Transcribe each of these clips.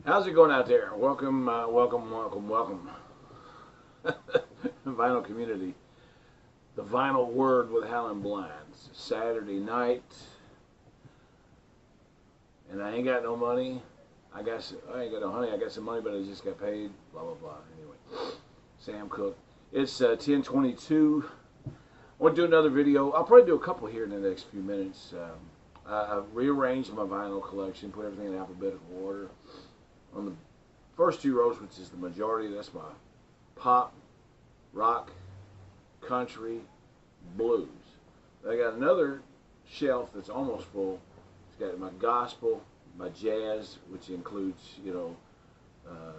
How's it going out there? Welcome, welcome. Vinyl community. The vinyl word with Howlin' Blinds. Saturday night, and I ain't got no money. I ain't got no honey. I got some money, but I just got paid. Blah blah blah. Anyway, Sam Cooke. It's 10:22. I want to do another video. I'll probably do a couple here in the next few minutes. I've rearranged my vinyl collection, put everything in alphabetical order. On the first two rows, which is the majority, that's my pop, rock, country, blues. I got another shelf that's almost full. It's got my gospel, my jazz, which includes,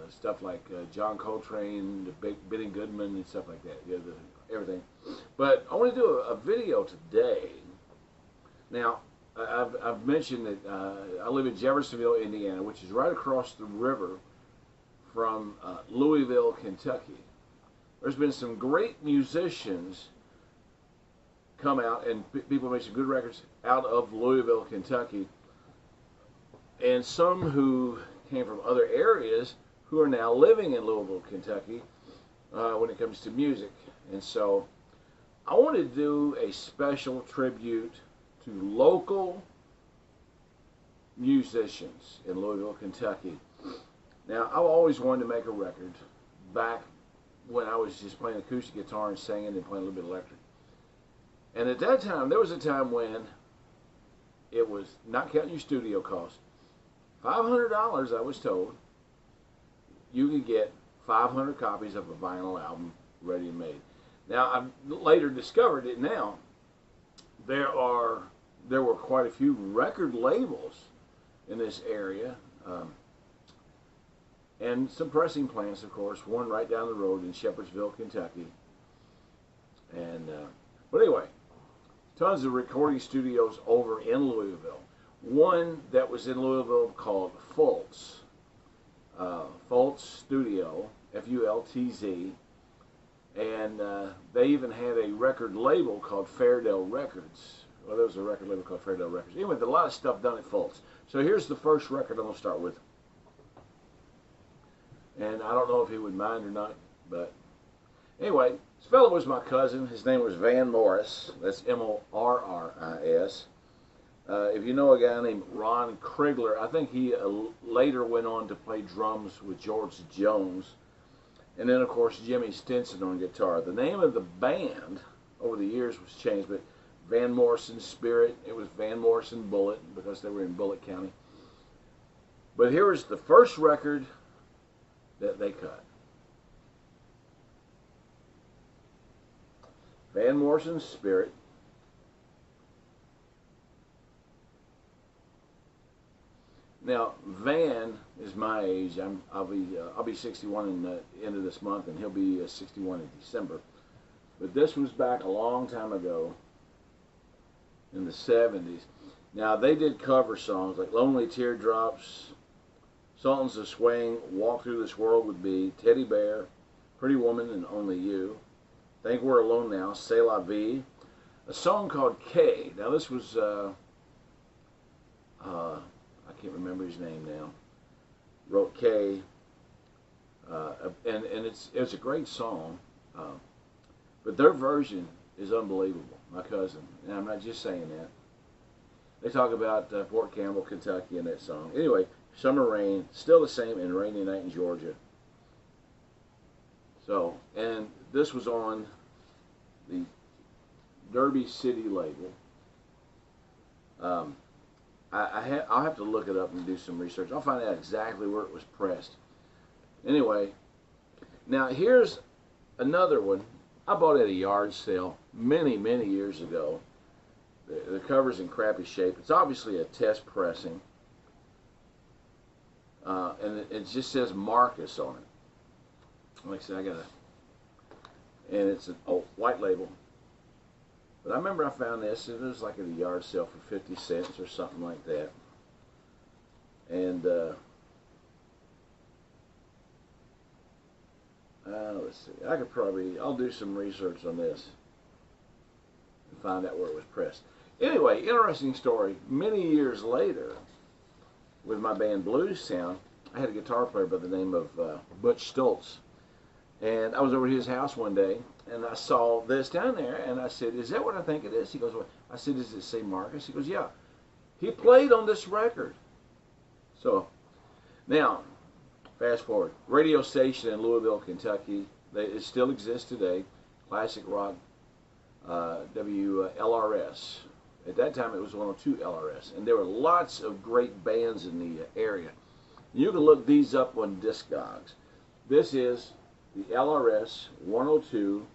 stuff like John Coltrane, the big Benny Goodman, and stuff like that. Everything. But I want to do a video today. Now, I've mentioned that I live in Jeffersonville, Indiana, which is right across the river from Louisville, Kentucky. There's been some great musicians come out, and people make some good records out of Louisville, Kentucky, and some who came from other areas who are now living in Louisville, Kentucky when it comes to music. And so I want to do a special tribute to local musicians in Louisville, Kentucky. Now, I've always wanted to make a record back when I was just playing acoustic guitar and singing and playing a little bit of electric. And at that time, there was a time when it was, not counting your studio cost, $500, I was told, you could get 500 copies of a vinyl album ready and made. Now, I've later discovered it now. There were quite a few record labels in this area, and some pressing plants, of course. One right down the road in Shepherdsville, Kentucky. And but anyway, tons of recording studios over in Louisville. One that was in Louisville called Fultz, Fultz Studio, F-U-L-T-Z. And they even had a record label called Fairdale Records. Well, there was a record label called Fairdale Records. Anyway, a lot of stuff done at Fultz. So here's the first record I'm going to start with. And I don't know if he would mind or not, but anyway, this fellow was my cousin. His name was Van Morris. That's M-O-R-R-I-S. If you know a guy named Ron Krigler, I think he later went on to play drums with George Jones. And then, of course, Jimmy Stinson on guitar. The name of the band over the years was changed, but Van Morrison Spirit, it was Van Morrison Bullet because they were in Bullitt County. But here is the first record that they cut. Van Morrison Spirit. Now, Van is my age. I'll be 61 in the end of this month, and he'll be 61 in December. But this was back a long time ago, in the 70s. Now, they did cover songs like Lonely Teardrops, Sultans of Swing, Walk Through This World With Me, Teddy Bear, Pretty Woman and Only You, Think We're Alone Now, C'est La Vie, a song called K. Now, this was I can't remember his name now. Wrote K, and it's a great song, but their version is unbelievable. My cousin, and I'm not just saying that. They talk about Fort Campbell, Kentucky, in that song. Anyway, Summer Rain, still the same, and Rainy Night in Georgia. So, and this was on the Derby City label. I'll have to look it up and do some research. I'll find out exactly where it was pressed. Anyway, now here's another one. I bought it at a yard sale many, many years ago. The cover's in crappy shape. It's obviously a test pressing. And it just says Marcus on it. Like I said, and it's a white label. But I remember I found this. It was like at a yard sale for 50 cents or something like that. And let's see. I'll do some research on this and find out where it was pressed. Anyway, interesting story. Many years later, with my band Blues Sound, I had a guitar player by the name of Butch Stoltz. And I was over at his house one day, and I saw this down there, and I said, is that what I think it is? He goes, well, I said, does it say Marcus? He goes, yeah. He played on this record. So, now, fast forward. Radio station in Louisville, Kentucky. It still exists today. Classic rock, WLRS. At that time, it was 102 LRS. And there were lots of great bands in the area. You can look these up on Discogs. This is the LRS 102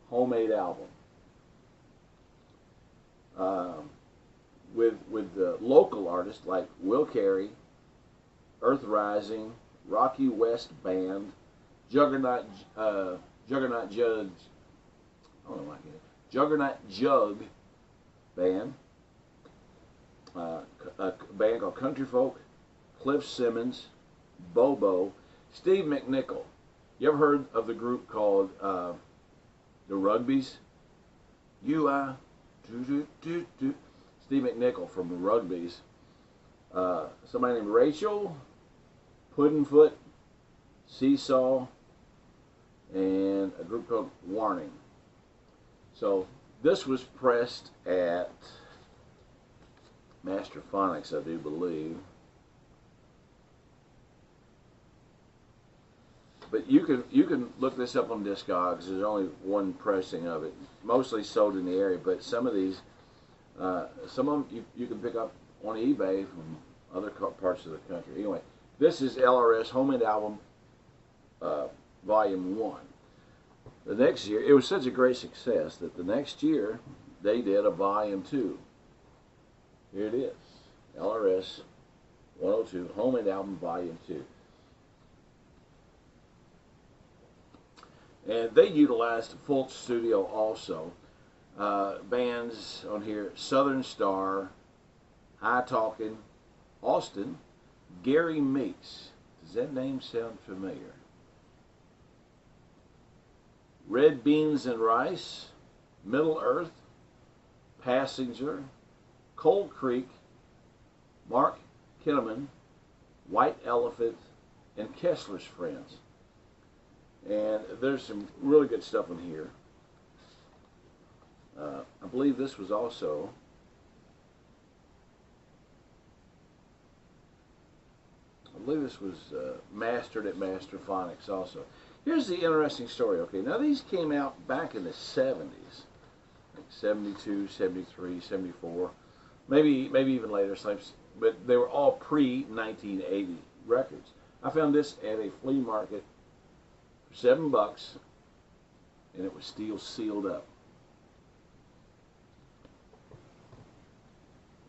homemade album. With the local artists like Will Carey, Earth Rising, Rocky West Band, Juggernaut Jug, I don't know why I get it. Juggernaut Jug Band, a band called Country Folk, Cliff Simmons, Bobo, Steve McNichol. You ever heard of the group called the Rugbies? Steve McNichol from the Rugbies. Somebody named Rachel, Puddinfoot, Seesaw, and a group called Warning. So this was pressed at Masterphonics, I do believe. But you can look this up on Discogs. There's only one pressing of it, mostly sold in the area. But some of these, some of them you can pick up on eBay from other parts of the country. Anyway, this is LRS Homemade Album Volume 1. The next year, it was such a great success that the next year they did a Volume 2. Here it is, LRS 102 Homemade Album Volume 2. And they utilized full studio also. Bands on here, Southern Star, High Talkin', Austin, Gary Meeks. Does that name sound familiar? Red Beans and Rice, Middle Earth, Passenger, Cold Creek, Mark Kinnaman, White Elephant, and Kessler's Friends. And there's some really good stuff in here. I believe this was also mastered at Masterphonics also. Here's the interesting story. Okay, now these came out back in the 70s, like 72, 73, 74, maybe even later, but they were all pre-1980 records. I found this at a flea market for $7, and it was still sealed up.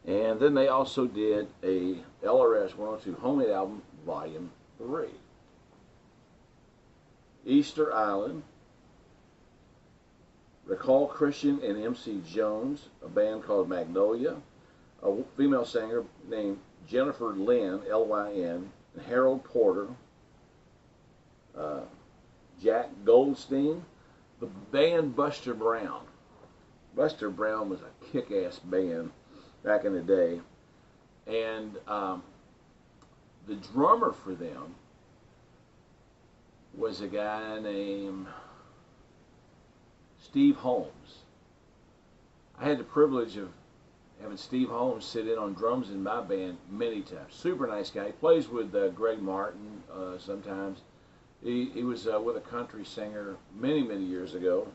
And then they also did a LRS 102 Homemade Album Volume 3. Easter Island, Recall Christian and MC Jones, a band called Magnolia, a female singer named Jennifer Lynn, L-Y-N, and Harold Porter, Jack Goldstein, the band Buster Brown. Buster Brown was a kick-ass band back in the day, and the drummer for them was a guy named Steve Holmes. I had the privilege of having Steve Holmes sit in on drums in my band many times. Super nice guy. He plays with Greg Martin sometimes. He was with a country singer many years ago.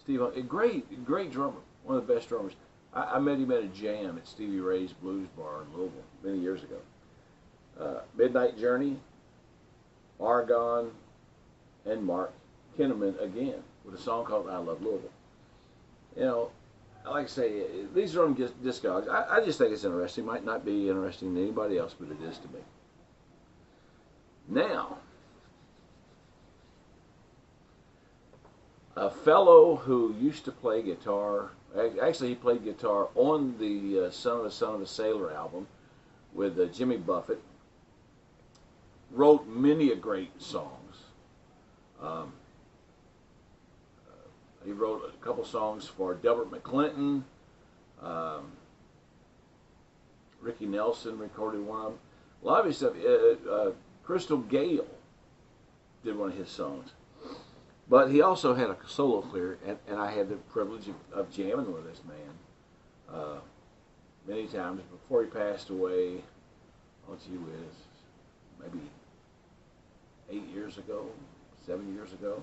Steve Holmes, a great drummer, one of the best drummers. I met him at a jam at Stevie Ray's Blues Bar in Louisville many years ago. Midnight Journey, Argonne, and Mark Kinnaman again with a song called I Love Louisville. You know, like I say, these are on Discogs. I just think it's interesting. Might not be interesting to anybody else, but it is to me. Now, a fellow who used to play guitar, actually he played guitar on the Son of a Sailor album with Jimmy Buffett, wrote many a great songs. He wrote a couple songs for Delbert McClinton. Ricky Nelson recorded one of them. A lot of his stuff. Crystal Gale did one of his songs. But he also had a solo clear, and I had the privilege of jamming with this man many times before he passed away. Oh, gee whiz, maybe 8 years ago, 7 years ago.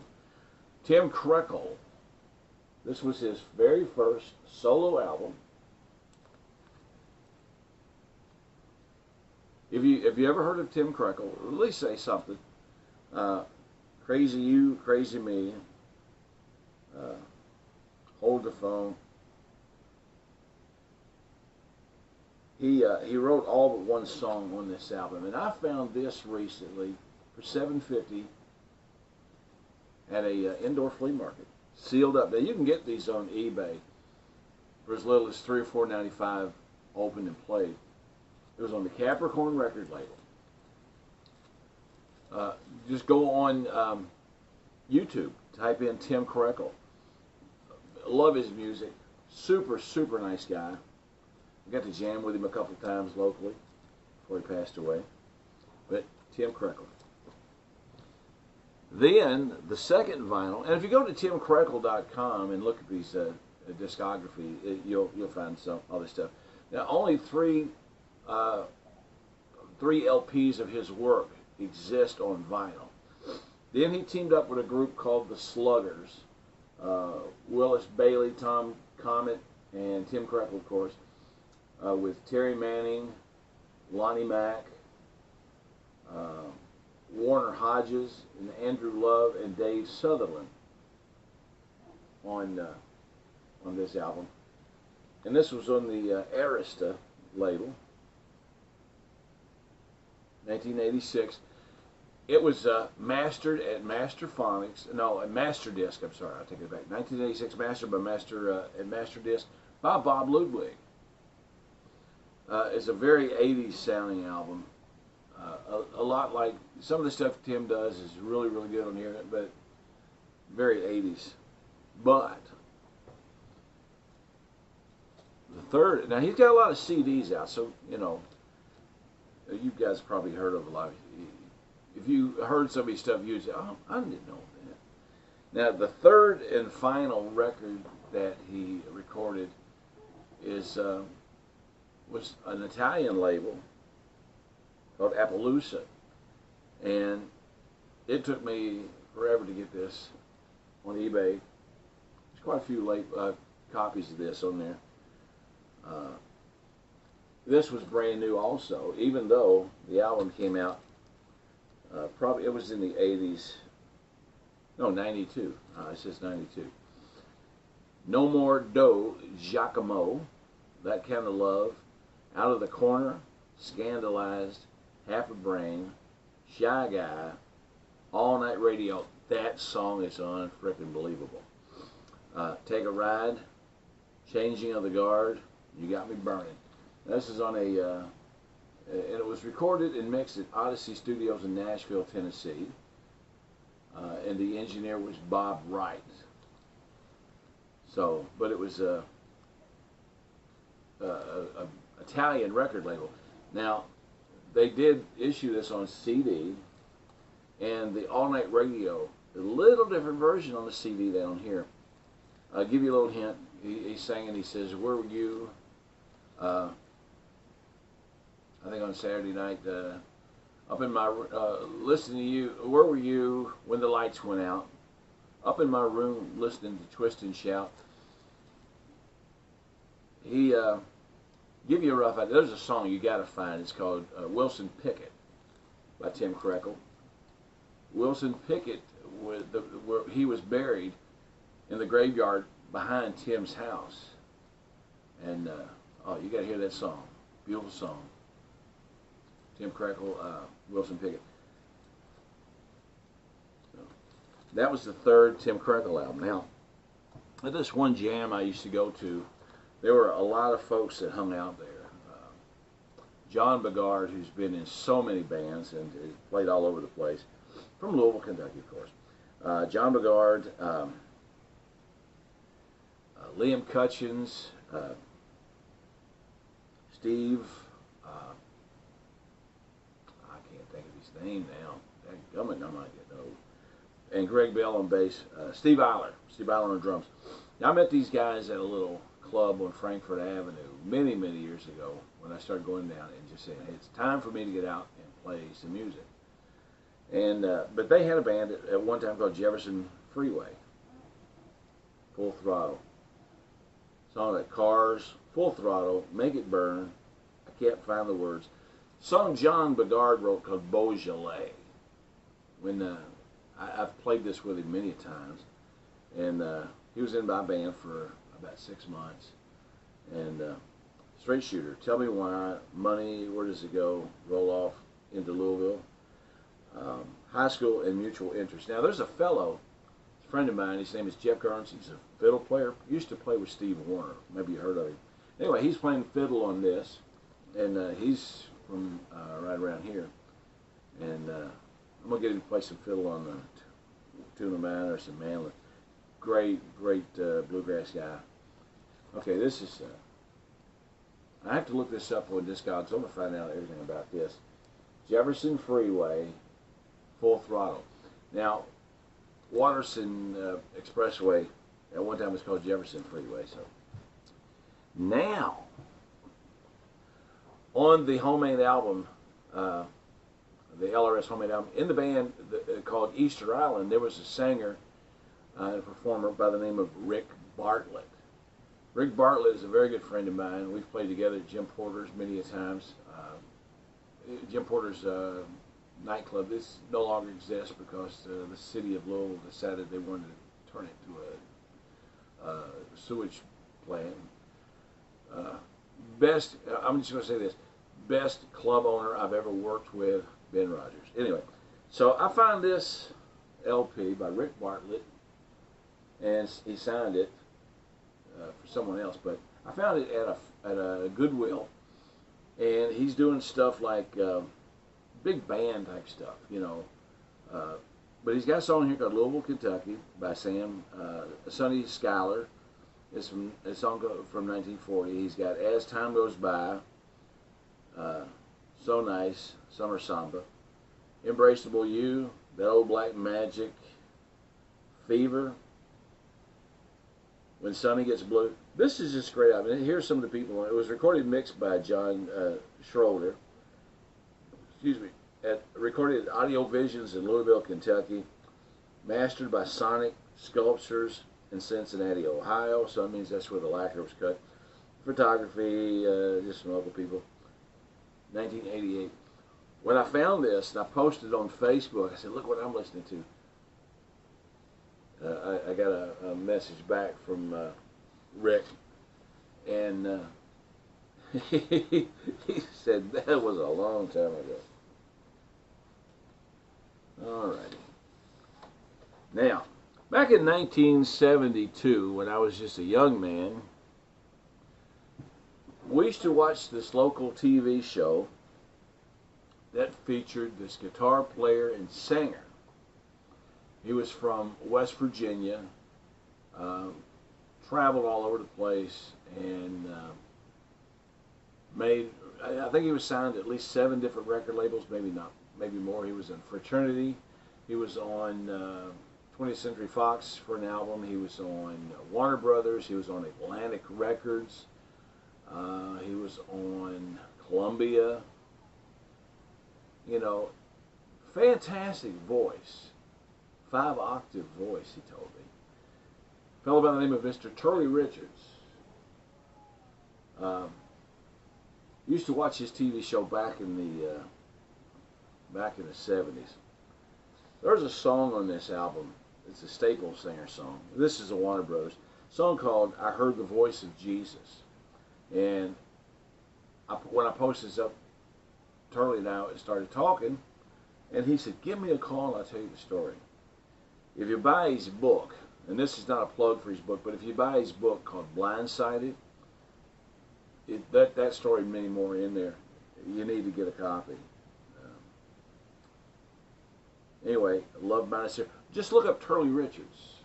Tim Krekel. This was his very first solo album. If you ever heard of Tim Krekel, at least say something. Crazy You, Crazy Me, Hold the Phone. He wrote all but one song on this album, and I found this recently for $7.50 at a indoor flea market, sealed up. Now you can get these on eBay for as little as $3 or $4.95, open and played. It was on the Capricorn record label. Just go on YouTube, type in Tim Krekel. Love his music. Super, super nice guy. I got to jam with him a couple times locally before he passed away. But Tim Krekel. Then the second vinyl, and if you go to timkrekel.com and look at these discography, you'll find some other stuff. Now only three LPs of his work exist on vinyl. Then he teamed up with a group called the Sluggers, Willis Bailey, Tom Comet, and Tim Krekel, of course, with Terry Manning, Lonnie Mack, Warner Hodges, and Andrew Love, and Dave Sutherland on this album. And this was on the Artis label, 1986. It was mastered at Masterphonics, no, at Masterdisc, I'm sorry, I'll take it back. 1986, mastered by at Masterdisc by Bob Ludwig. It's a very 80s sounding album. A lot like some of the stuff Tim does is really, really good on here, but very 80s. But the third, now he's got a lot of CDs out, so you know, you guys probably heard of a lot. If you heard some of his stuff, you'd say, "Oh, I didn't know that." Now, the third and final record that he recorded was an Italian label called Appaloosa, and it took me forever to get this on eBay. There's quite a few copies of this on there. This was brand new also, even though the album came out probably, it was in the 80s. No, 92. It says 92. No More Dough, Giacomo, That Kind of Love, Out of the Corner, Scandalized, Half a Brain, Shy Guy, All Night Radio. That song is unfreaking believable. Take a Ride, Changing of the Guard, You Got Me Burning. This is on and it was recorded and mixed at Odyssey Studios in Nashville, Tennessee. And the engineer was Bob Wright. So, but it was a Italian record label. Now, they did issue this on CD, and the All Night Radio, a little different version on the CD than on here. I'll give you a little hint. He sang and he says, "Where were you?" I think on Saturday night, up in my listening to you. Where were you when the lights went out? Up in my room, listening to Twist and Shout. He give you a rough idea. There's a song you got to find. It's called Wilson Pickett by Tim Krekel. Wilson Pickett, where he was buried in the graveyard behind Tim's house. And oh, you got to hear that song. Beautiful song. Tim Krekel, Wilson Pickett. So, that was the third Tim Krekel album. Now, at this one jam I used to go to, there were a lot of folks that hung out there. John Bogard, who's been in so many bands and played all over the place, from Louisville, Kentucky, of course. John Bogard, Liam Cutchins, Steve, I'm not getting old. And Greg Bell on bass, Steve Eiler on drums. Now, I met these guys at a little club on Frankfort Avenue many, many years ago when I started going down and just saying, hey, it's time for me to get out and play some music. And but they had a band at one time called Jefferson Freeway, Full Throttle. Song like Cars, Full Throttle, Make It Burn. I can't find the words. Song John Bedard wrote called Beaujolais. When I've played this with him many times, and he was in my band for about 6 months. And Straight Shooter, Tell Me Why, Money, Where Does It Go, Roll Off into Louisville, High School, and Mutual Interest. Now, there's a fellow, a friend of mine, his name is Jeff Garnes. He's a fiddle player. He used to play with Steve Warner. Maybe you heard of him. Anyway, he's playing fiddle on this, and he's from right around here. And I'm going to get him to play some fiddle on the Tuna Manor or some Manley. Great bluegrass guy. Okay, this is, I have to look this up on Discogs. I'm going to find out everything about this. Jefferson Freeway, Full Throttle. Now, Watterson Expressway, at one time was called Jefferson Freeway. So now, on the homemade album, the LRS homemade album, in the band called Easter Island, there was a singer and a performer by the name of Rick Bartlett. Rick Bartlett is a very good friend of mine. We've played together at Jim Porter's many a times. Jim Porter's nightclub, this no longer exists because the city of Louisville decided they wanted to turn it to a sewage plant. I'm just going to say this, best club owner I've ever worked with, Ben Rogers. Anyway, so I found this LP by Rick Bartlett, and he signed it for someone else, but I found it at a Goodwill, and he's doing stuff like big band type stuff, you know. But he's got a song here called Louisville, Kentucky by Sonny Schuyler. It's a song from 1940. He's got As Time Goes By, So Nice, Summer Samba, Embraceable You, That Old Black Magic, Fever, When Sonny Gets Blue. This is just great. I mean, here's some of the people. It was recorded and mixed by John Schroeder. Excuse me. Recorded at Audio Visions in Louisville, Kentucky. Mastered by Sonic Sculptures in Cincinnati, Ohio. So that means that's where the lacquer was cut. Photography, just some local people. 1988. When I found this and I posted it on Facebook, I said, look what I'm listening to. I got a message back from Rick, and he said that was a long time ago. Alrighty. Now, back in 1972, when I was just a young man, we used to watch this local TV show that featured this guitar player and singer. He was from West Virginia, traveled all over the place, and made, I think he was signed to at least 7 different record labels, maybe more. He was in Fraternity. He was on 20th Century Fox for an album. He was on Warner Brothers. He was on Atlantic Records. He was on Columbia. You know, fantastic voice. 5-octave voice, he told me. A fellow by the name of Mr. Turley Richards. Used to watch his TV show back in the 70s. There's a song on this album. It's a Staple Singer song. This is a Warner Brothers song called "I Heard the Voice of Jesus." And when I posted this up, Turley and I started talking, and he said, "Give me a call and I'll tell you the story." If you buy his book, and this is not a plug for his book, but if you buy his book called Blindsided, that story and many more in there. You need to get a copy. Anyway, love minus here. Just look up Turley Richards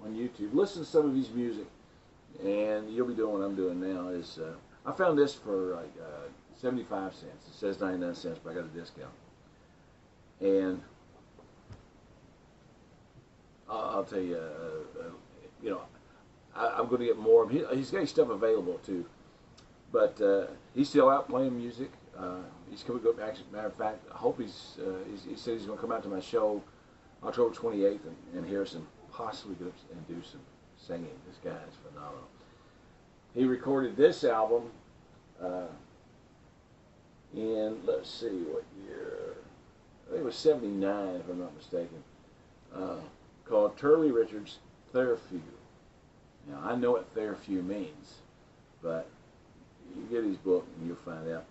on YouTube. Listen to some of his music, and you'll be doing what I'm doing now. I found this for like 75 cents. It says 99 cents, but I got a discount. And I'll tell you, you know, I'm going to get more of him. He's got his stuff available too, but he's still out playing music. He's coming to go. Actually, matter of fact, I hope he said he's going to come out to my show October 28th and hear us and possibly get up and do some singing. This guy is phenomenal. He recorded this album in, let's see what year, I think it was 79 if I'm not mistaken, called Turley Richard's Therefew. Now I know what Therefew means, but you get his book and you'll find out.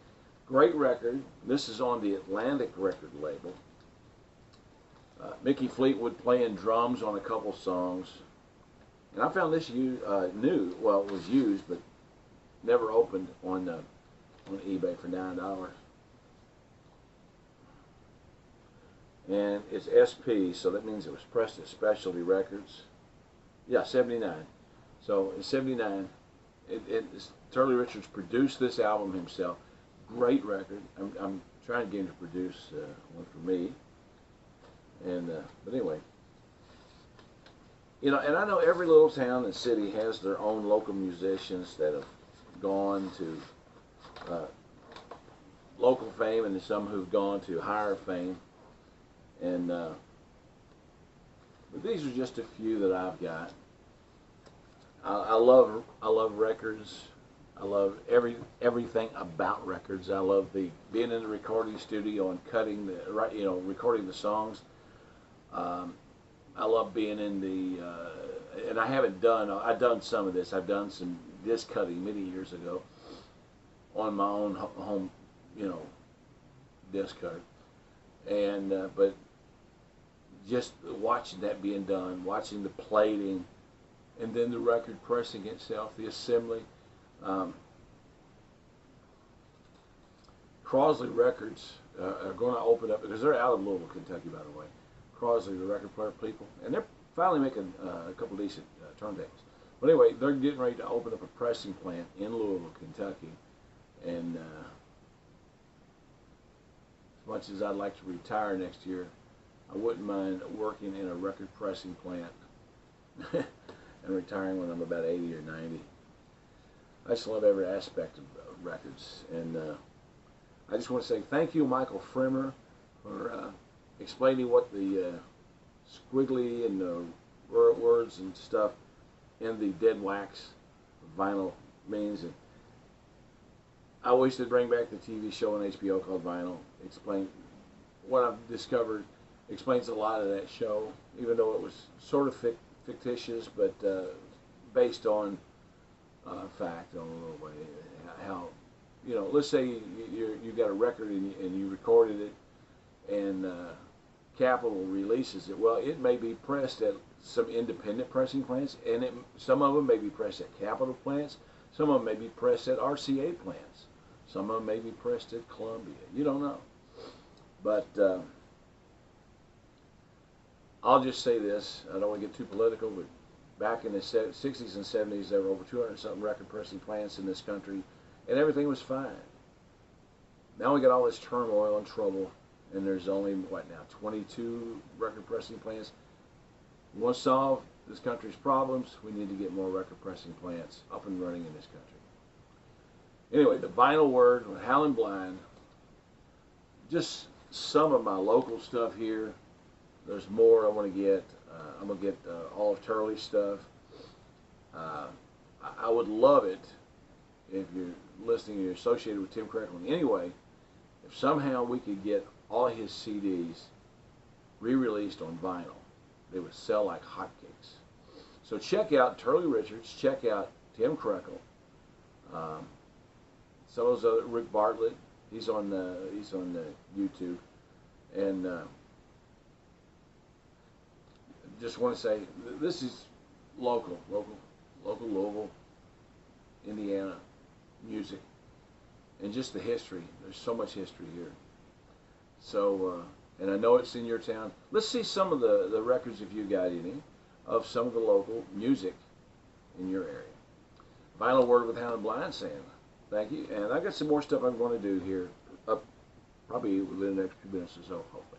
Great record. This is on the Atlantic record label. Mickey Fleetwood playing drums on a couple songs. And I found this new, well, it was used, but never opened on eBay for $9. And it's SP, so that means it was pressed at Specialty Records. Yeah, 79. So in 79, Turley Richards produced this album himself. Great record. I'm trying to get him to produce one for me. And but anyway, you know, and I know every little town and city has their own local musicians that have gone to local fame, and some who've gone to higher fame. And but these are just a few that I've got. I love records. I love everything about records. I love being in the recording studio and recording the songs. I love being in the and I've done some of this. I've done some disc cutting many years ago on my own home, disc cutter. And but just watching that being done, watching the plating, and then the record pressing itself, the assembly. Crosley Records are going to open up, because they're out of Louisville, Kentucky, by the way. Crosley, the record player people, and they're finally making a couple decent turntables. But anyway, they're getting ready to open up a pressing plant in Louisville, Kentucky, and as much as I'd like to retire next year, I wouldn't mind working in a record pressing plant and retiring when I'm about 80 or 90. I just love every aspect of records, and I just want to say thank you, Michael Fremer, for explaining what the squiggly and the words and stuff in the dead wax vinyl means. And I wish they'd bring back the TV show on HBO called Vinyl. Explain what I've discovered. Explains a lot of that show, even though it was sort of fictitious, but based on fact on a little way. How, let's say you got a record and you recorded it, and Capitol releases it. Well, it may be pressed at some independent pressing plants, and some of them may be pressed at Capitol plants. Some of them may be pressed at RCA plants. Some of them may be pressed at Columbia. You don't know. But I'll just say this. I don't want to get too political, but back in the 60s and 70s, there were over 200-something record pressing plants in this country, and everything was fine. Now we got all this turmoil and trouble, and there's only, 22 record pressing plants. We want to solve this country's problems. We need to get more record pressing plants up and running in this country. Anyway, the Vinyl Word with Howlin' Blind. Just some of my local stuff here. There's more I want to get. I'm going to get all of Turley's stuff. I would love it if you're listening and you're associated with Tim Kreckling. Anyway, if somehow we could get all his CDs re-released on vinyl, they would sell like hotcakes. So check out Turley Richards. Check out Tim Kreckle. Some of those other, Rick Bartlett. He's on YouTube, and just want to say this is local Louisville, Indiana music, and just the history. There's so much history here. So, and I know it's in your town. Let's see some of the records, if you got any, of some of the local music in your area. Vinyl Word with Howlin' Blind saying thank you, and I got some more stuff I'm going to do here, up probably within the next few minutes or so, hopefully.